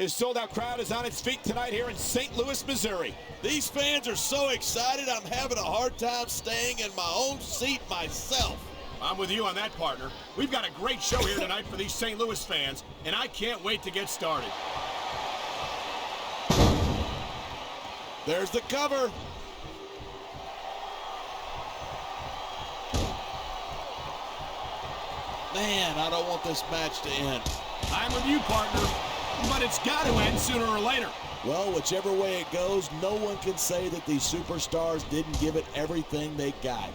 This sold-out crowd is on its feet tonight here in St. Louis, Missouri. These fans are so excited, I'm having a hard time staying in my own seat myself. I'm with you on that, partner. We've got a great show here tonight for these St. Louis fans, and I can't wait to get started. There's the cover. Man, I don't want this match to end. I'm with you, partner, but it's got to end sooner or later. Well, whichever way it goes, no one can say that these superstars didn't give it everything they got.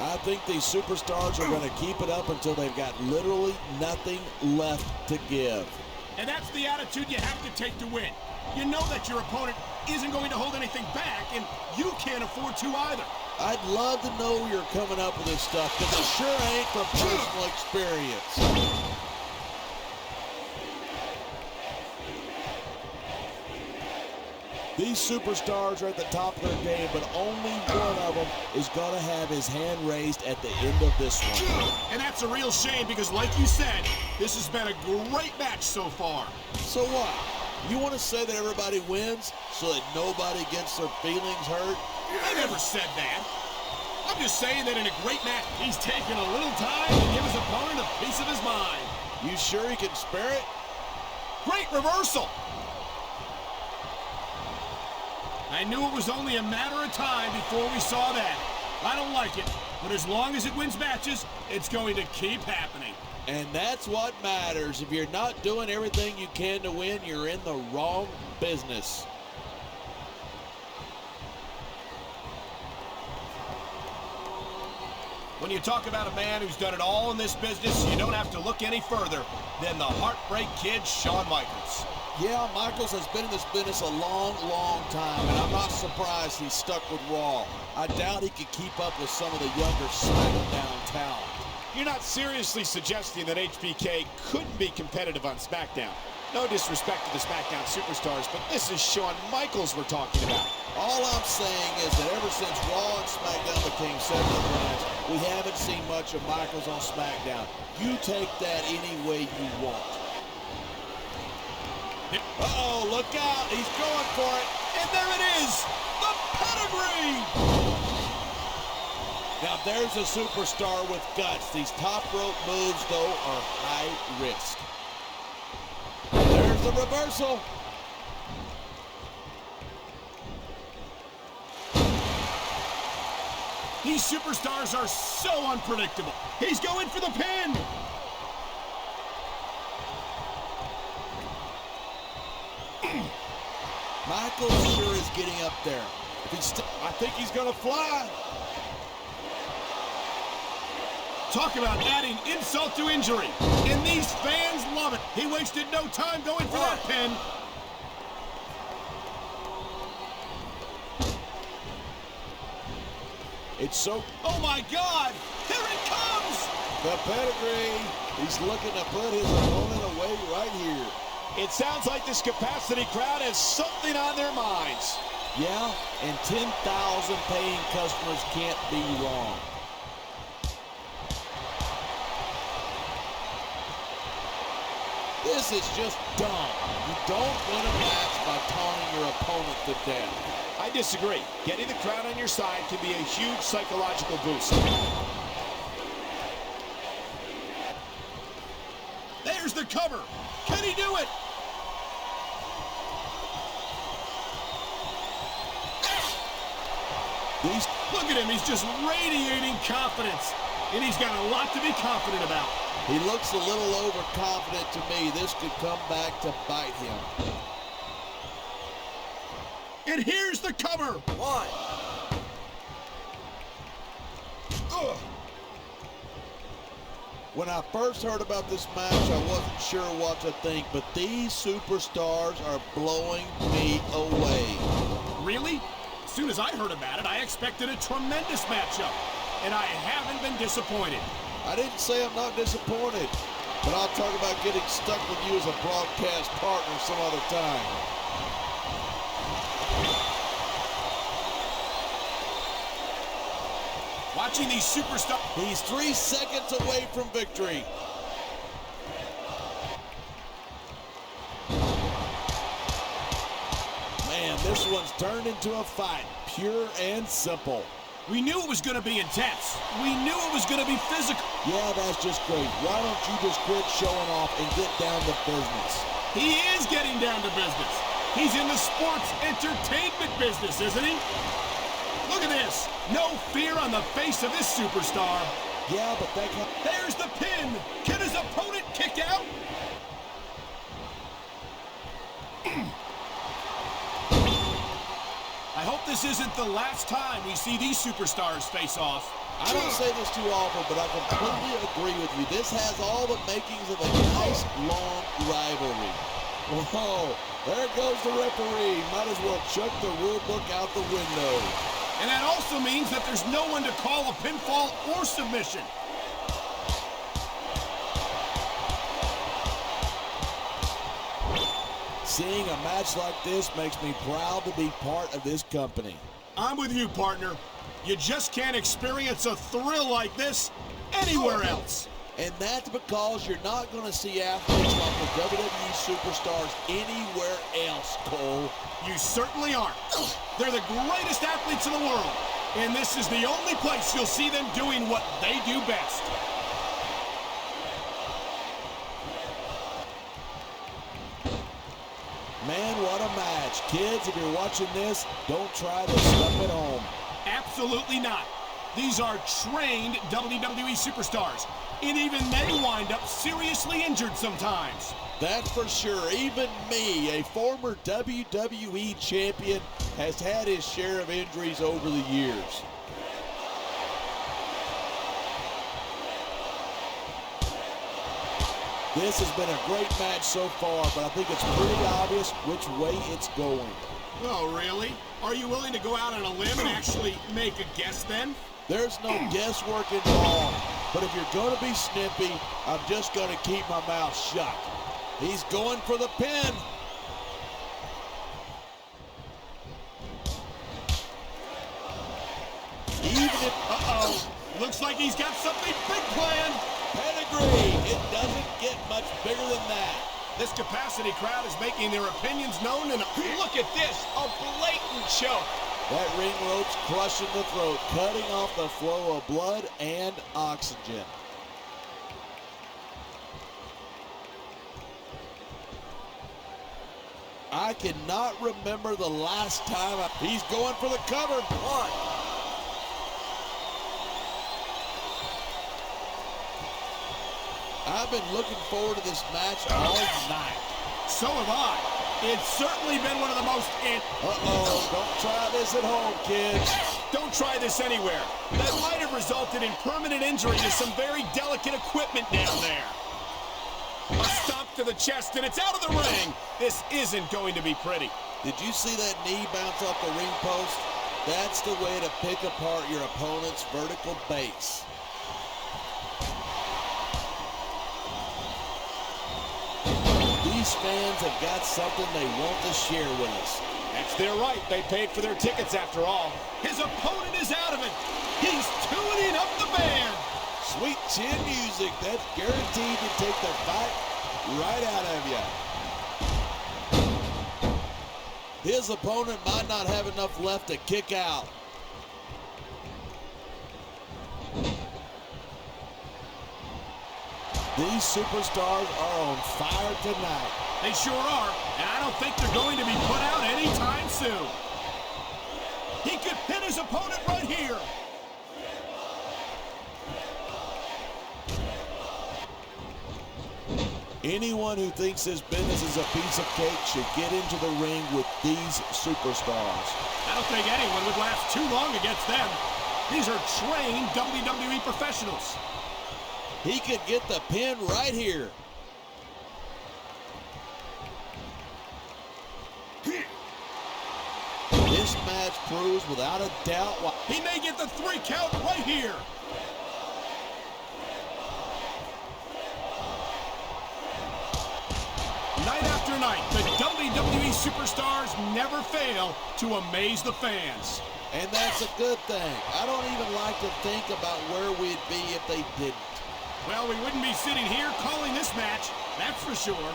I think these superstars are going to keep it up until they've got literally nothing left to give. And that's the attitude you have to take to win. You know that your opponent isn't going to hold anything back, and you can't afford to either. I'd love to know where you're coming up with this stuff, because it sure ain't from personal experience. These superstars are at the top of their game, but only one of them is going to have his hand raised at the end of this one. And that's a real shame because, like you said, this has been a great match so far. So what? You want to say that everybody wins so that nobody gets their feelings hurt? I never said that. I'm just saying that in a great match, he's taking a little time to give his opponent a piece of his mind. You sure he can spare it? Great reversal. I knew it was only a matter of time before we saw that. I don't like it, but as long as it wins matches, it's going to keep happening. And that's what matters. If you're not doing everything you can to win, you're in the wrong business. When you talk about a man who's done it all in this business, you don't have to look any further than the Heartbreak Kid, Shawn Michaels. Yeah, Michaels has been in this business a long, long time, and I'm not surprised he's stuck with Raw. I doubt he could keep up with some of the younger SmackDown talent. You're not seriously suggesting that HBK couldn't be competitive on SmackDown. No disrespect to the SmackDown superstars, but this is Shawn Michaels we're talking about. All I'm saying is that ever since Raw and SmackDown became separate brands, we haven't seen much of Michaels on SmackDown. You take that any way you want. Uh-oh, look out. He's going for it. And there it is, the pedigree. Now, there's a superstar with guts. These top rope moves, though, are high risk. There's the reversal. These superstars are so unpredictable. He's going for the pin. Michaels sure is getting up there. I think he's going to fly. Talk about adding insult to injury. And these fans love it. He wasted no time going for that pin. It's so... Oh, my God. Here it comes. The pedigree. He's looking to put his opponent away right here. It sounds like this capacity crowd has something on their minds. Yeah, and 10,000 paying customers can't be wrong. This is just dumb. You don't win a match by taunting your opponent to death. I disagree. Getting the crowd on your side can be a huge psychological boost. There's the cover. Can he do it? Look at him. He's just radiating confidence. And he's got a lot to be confident about. He looks a little overconfident to me. This could come back to bite him. And here's the cover. One. When I first heard about this match, I wasn't sure what to think, but these superstars are blowing me away. Really? As soon as I heard about it, I expected a tremendous matchup, and I haven't been disappointed. I didn't say I'm not disappointed, but I'll talk about getting stuck with you as a broadcast partner some other time. Watch watching these superstars. He's 3 seconds away from victory. Man, this one's turned into a fight, pure and simple. We knew it was going to be intense. We knew it was going to be physical. Yeah, that's just great. Why don't you just quit showing off and get down to business? He is getting down to business. He's in the sports entertainment business, isn't he? Look at this. No fear on the face of this superstar. Yeah, but that There's the pin. Can his opponent kick out? I hope this isn't the last time we see these superstars face off. I don't say this too often, but I completely agree with you. This has all the makings of a nice, long rivalry. Whoa, there goes the referee. Might as well chuck the rule book out the window. And that also means that there's no one to call a pinfall or submission. Seeing a match like this makes me proud to be part of this company. I'm with you, partner. You just can't experience a thrill like this anywhere else. And that's because you're not going to see athletes like the WWE superstars anywhere else, Cole. You certainly aren't. They're the greatest athletes in the world. And this is the only place you'll see them doing what they do best. Man, what a match. Kids, if you're watching this, don't try this stuff at home. Absolutely not. These are trained WWE superstars, and even they wind up seriously injured sometimes. That's for sure. Even me, a former WWE champion, has had his share of injuries over the years. This has been a great match so far, but I think it's pretty obvious which way it's going. Oh, really? Are you willing to go out on a limb and actually make a guess then? There's no guesswork involved, but if you're going to be snippy, I'm just going to keep my mouth shut. He's going for the pin. Even if, Looks like he's got something big planned. pedigree, it doesn't get much bigger than that. This capacity crowd is making their opinions known, and look at this, a blatant choke. That ring rope's crushing the throat, cutting off the flow of blood and oxygen. I cannot remember the last time he's going for the cover. One. I've been looking forward to this match all night. So have I. It's certainly been one of the most... Don't try this at home, kids. Don't try this anywhere. That might have resulted in permanent injury to some very delicate equipment down there. A stomp to the chest, and it's out of the ring. This isn't going to be pretty. Did you see that knee bounce off the ring post? That's the way to pick apart your opponent's vertical base. These fans have got something they want to share with us. That's their right. They paid for their tickets after all. His opponent is out of it. He's tuning up the band. Sweet chin music. That's guaranteed to take the fight right out of you. His opponent might not have enough left to kick out. These superstars are on fire tonight. They sure are, and I don't think they're going to be put out anytime soon. He could pin his opponent right here. Anyone who thinks this business is a piece of cake should get into the ring with these superstars. I don't think anyone would last too long against them. These are trained WWE professionals. He could get the pin right here. This match proves without a doubt why he may get the 3 count right here. Night after night, the WWE superstars never fail to amaze the fans. And that's a good thing. I don't even like to think about where we'd be if they didn't. Well, we wouldn't be sitting here calling this match, that's for sure.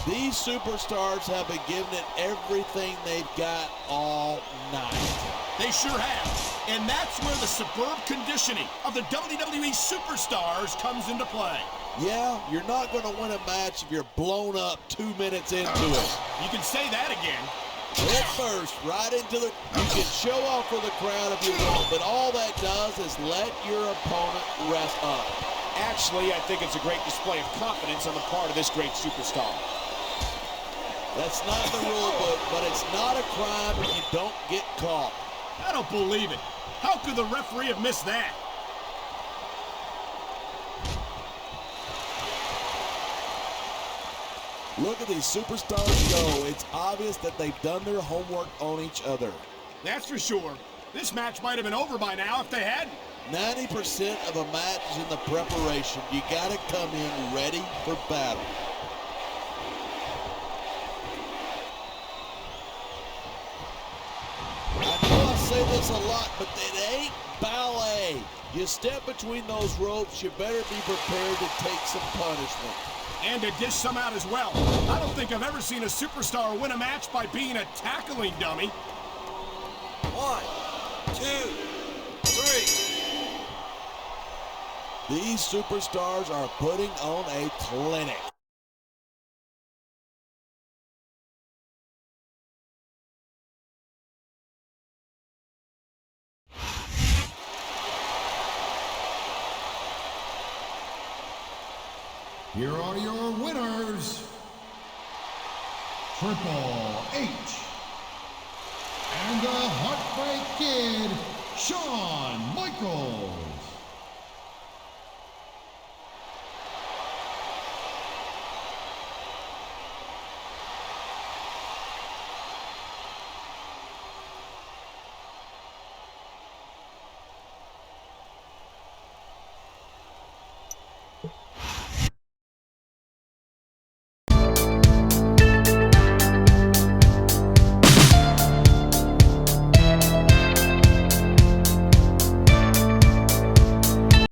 These superstars have been giving it everything they've got all night. They sure have. And that's where the superb conditioning of the WWE superstars comes into play. Yeah, you're not going to win a match if you're blown up 2 minutes into it. You can say that again. Head first, right into the... You can show off for the crowd if you want, but all that does is let your opponent rest up. Actually, I think it's a great display of confidence on the part of this great superstar. That's not the rule book, but it's not a crime if you don't get caught. I don't believe it. How could the referee have missed that? Look at these superstars go. It's obvious that they've done their homework on each other. That's for sure. This match might have been over by now if they hadn't. 90% of a match is in the preparation. You got to come in ready for battle. I know I say this a lot, but it ain't ballet. You step between those ropes, you better be prepared to take some punishment. And to dish some out as well. I don't think I've ever seen a superstar win a match by being a tackling dummy. 1, 2, 3. These superstars are putting on a clinic. Here are your winners, Triple H, and the Heartbreak Kid, Shawn Michaels.